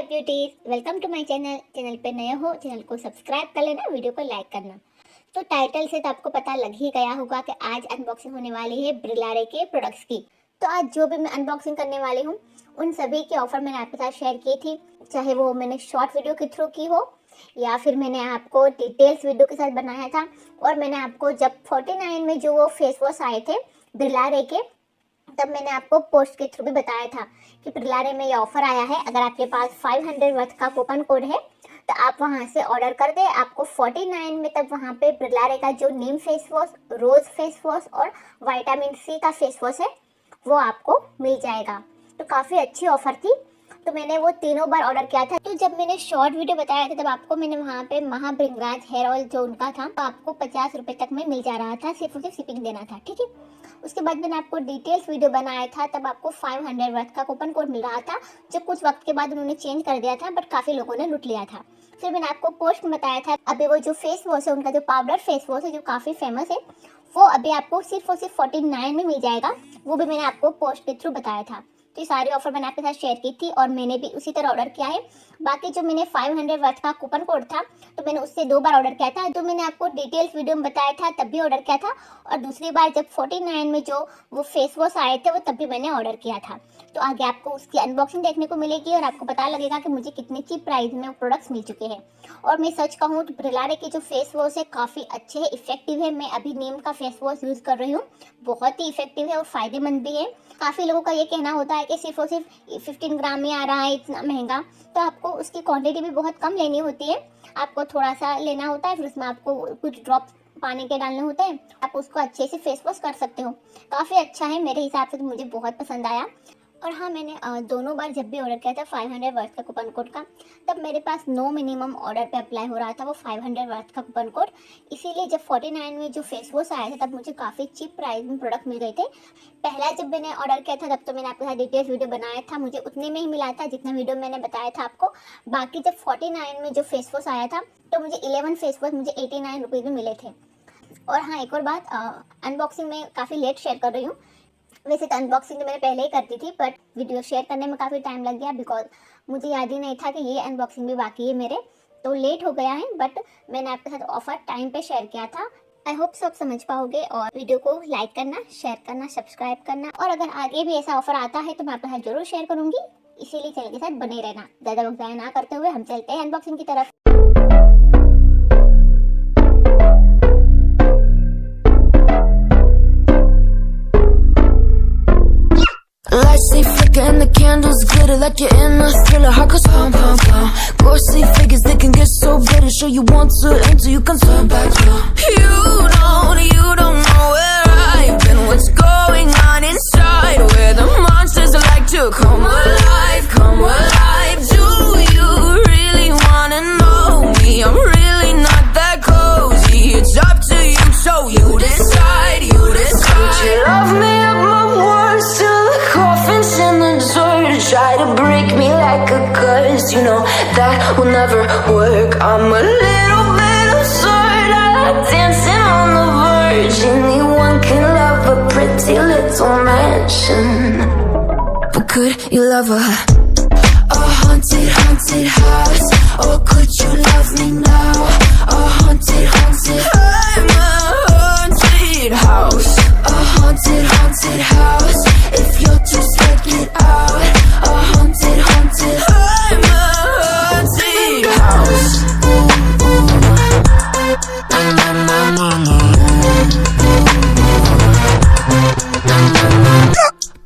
Hi beauties, welcome to my channel पे नए हो चैनल को सब्सक्राइब कर लेना, वीडियो को लाइक करना। तो टाइटल से तो आपको पता लग ही गया होगा कि आज अनबॉक्सिंग होने वाली है ब्रिलारे के प्रोडक्ट्स की। तो आज जो भी मैं अनबॉक्सिंग करने वाली हूँ उन सभी के ऑफर मैंने आपके साथ शेयर की थी, चाहे वो मैंने शॉर्ट वीडियो के थ्रू की हो या फिर मैंने आपको डिटेल्स वीडियो के साथ बनाया था। और मैंने आपको जब 49 में जो वो फेस वॉश आए थे ब्रिलारे के, तब मैंने आपको पोस्ट के थ्रू भी बताया था कि ब्रिलारे में ये ऑफर आया है। अगर आपके पास 500 वर्थ का कूपन कोड है तो आप वहां से ऑर्डर कर दे। आपको 49 में तब वहां पे ब्रिलारे का जो नीम फेस वॉश, रोज फेस वॉश और विटामिन सी का फेस वॉश है वो आपको मिल जाएगा। तो काफ़ी अच्छी ऑफर थी, तो मैंने वो तीनों बार ऑर्डर किया था। तो जब मैंने शॉर्ट वीडियो बताया था तब आपको मैंने वहाँ पे महाब्रिंगराज हेयर ऑयल जो उनका था तो आपको 50 रुपये तक में मिल जा रहा था, सिर्फ उसे शिपिंग देना था, ठीक है। उसके बाद मैंने आपको डिटेल्स वीडियो बनाया था, तब आपको 500 वर्थ का कूपन कोड मिल रहा था, जो कुछ वक्त के बाद उन्होंने चेंज कर दिया था, बट काफ़ी लोगों ने लूट लिया था। फिर मैंने आपको पोस्ट में बताया था अभी वो जो फेस वॉश है, उनका जो पाउडर फेस वॉश है जो काफ़ी फेमस है, वो अभी आपको सिर्फ और सिर्फ 49 में मिल जाएगा। वो भी मैंने आपको पोस्ट के थ्रू बताया था। तो ये सारी ऑफर मैंने आपके साथ शेयर की थी और मैंने भी उसी तरह ऑर्डर किया है। बाकी जो मैंने 500 वर्थ का कूपन कोड था तो मैंने उससे 2 बार ऑर्डर किया था, जो मैंने आपको डिटेल्स वीडियो में बताया था तब भी ऑर्डर किया था, और दूसरी बार जब 49 में जो वो फेस वॉश आए थे वो तब भी मैंने ऑर्डर किया था। तो आगे आपको उसकी अनबॉक्सिंग देखने को मिलेगी और आपको पता लगेगा कि मुझे कितने चीप प्राइस में वो प्रोडक्ट्स मिल चुके हैं। और मैं सच कहूँ तो ब्रिलारे के जो फेस वॉश है काफ़ी अच्छे है, इफेक्टिव है। मैं अभी नीम का फेस वॉश यूज़ कर रही हूँ, बहुत ही इफेक्टिव है और फ़ायदेमंद भी है। काफ़ी लोगों का ये कहना होता है कि सिर्फ और सिर्फ 15 ग्राम में आ रहा है, इतना महंगा, तो आपको उसकी क्वांटिटी भी बहुत कम लेनी होती है। आपको थोड़ा सा लेना होता है, फिर उसमें आपको कुछ ड्रॉप्स पानी के डालने होते हैं, आप उसको अच्छे से फेस वॉश कर सकते हो। काफ़ी अच्छा है, मेरे हिसाब से तो मुझे बहुत पसंद आया। और हाँ, मैंने दोनों बार जब भी ऑर्डर किया था 500 वर्थ का कूपन कोड का, तब मेरे पास नो मिनिमम ऑर्डर पे अप्लाई हो रहा था वो 500 वर्थ का कूपन कोड। इसीलिए जब 49 में जो फेस वॉश आया था तब मुझे काफ़ी चीप प्राइस में प्रोडक्ट मिल गए थे। पहला जब मैंने ऑर्डर किया था तब तो मैंने आपके साथ डिटेल्स वीडियो बनाया था, मुझे उतने में ही मिला था जितना वीडियो मैंने बताया था आपको। बाकी जब 49 में जो फेस वॉश आया था तो मुझे 11 फेस वॉश मुझे 89 रुपीज़ में मिले थे। और हाँ, एक और बात, अनबॉक्सिंग में काफ़ी लेट शेयर कर रही हूँ। वैसे तो अनबॉक्सिंग तो मैंने पहले ही कर दी थी, बट वीडियो शेयर करने में काफ़ी टाइम लग गया बिकॉज मुझे याद ही नहीं था कि ये अनबॉक्सिंग भी बाकी है मेरे, तो लेट हो गया है। बट मैंने आपके साथ ऑफर टाइम पे शेयर किया था। आई होप सब समझ पाओगे और वीडियो को लाइक करना, शेयर करना, सब्सक्राइब करना, और अगर आगे भी ऐसा ऑफर आता है तो मैं आपके साथ जरूर शेयर करूँगी। इसीलिए चैनल के साथ बने रहना। ज़्यादा वक्त ज़ाया ना करते हुए हम चलते हैं अनबॉक्सिंग की तरफ। Lights they flicker and the candles glitter like you're in a thriller. Heart goes pum pum pum. Ghostly figures they can get so bitter. Show you want to enter, you can turn back. You don't know where I've been. What's going on inside? Where the monsters like to come alive, come alive. Do you really wanna know me? I'm really not that cozy. It's up to you, so you decide. You decide. Would you love me up my words till coffins in the dirt, try to break me like a curse. You know that will never work. I'm a little bit absurd. I like dancing on the verge. Anyone can love a pretty little mansion, but could you love a haunted, haunted house? Or could you love me now? A haunted, haunted. I'm a haunted house. A haunted, haunted house. If you're too scared, get out. A haunted, haunted. I'm a haunted house.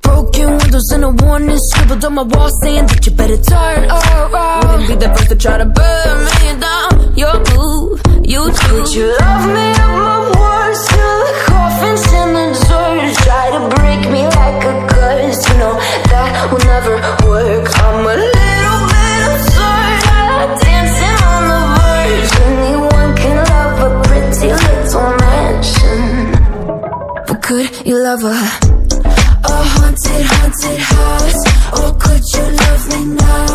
Broken windows and a warning scribbled on my wall saying that you better turn around. Wouldn't be the first to try to burn me down. Your move, you too. Would you love me up my words till the coffins in the dirt? Try to break me like a curse. You know that will never work. I'm a little bit absurd. I like dancing on the verge. Anyone can love a pretty little mansion, but could you love a haunted, haunted house? Or could you love me now?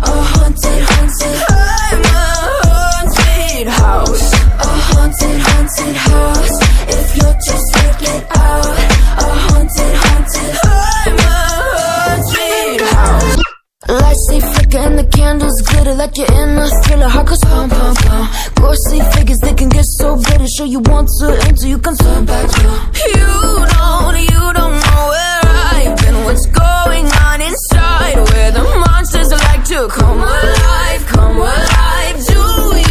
A haunted, haunted. I'm a haunted house. A haunted, haunted house. If you're too scared, get out. A haunted, haunted. I'm a haunted house. Lights they flicker and the candles glitter like you're in a thriller. Heart goes pum pum pum. Ghostly figures, they can get so bitter. Show you want to enter, you can turn back. You don't know where I've been. What's going on inside? Where the monsters like to come alive, come alive. Do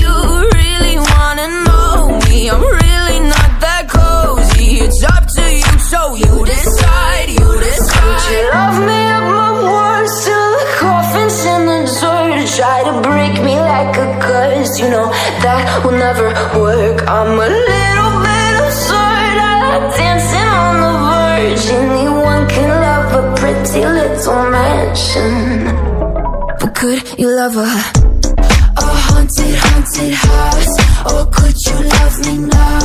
you really wanna know me? I'm really not that cozy. It's up to you, so you decide, you decide. Would you love me at my worst till the coffin's in the dirt? Try to break me like a curse, you know that will never work. I'm a little bit absurd, I like dancing on the verge. Anyone can love a pretty little mansion, but could you love a haunted, haunted house? Or could you love me now?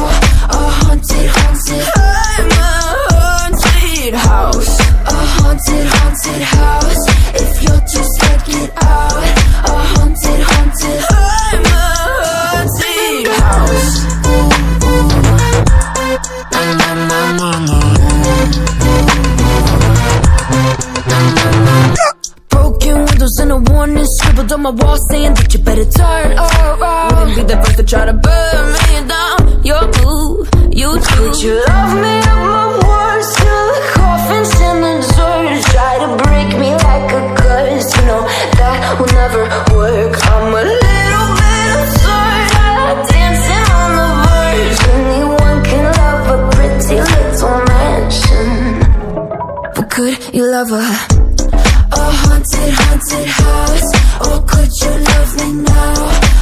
A haunted, haunted, I'm a haunted house. A haunted, haunted house. If you're just check it out. A haunted, haunted, I'm a haunted house. Broken windows and a warning scribbled on my wall saying that you better turn around. Wouldn't be the first to try to burn me down. Your move, you do. Would you love me at my worst till the coffin's in the dirt? Try to break me like a curse, you know that will never work. I'm a little bit absurd, I like dancing on the verge. Anyone can love a pretty little mansion, but could you love a haunted, haunted house? Or could you love me now?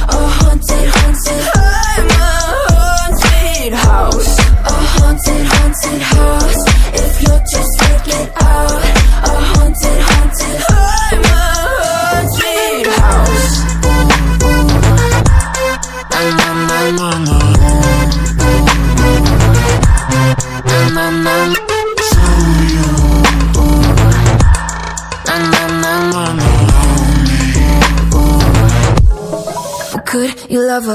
A haunted, haunted, I'm a haunted house. A haunted, haunted house. If you're just check it out. A haunted, haunted, I'm a haunted house. Could you love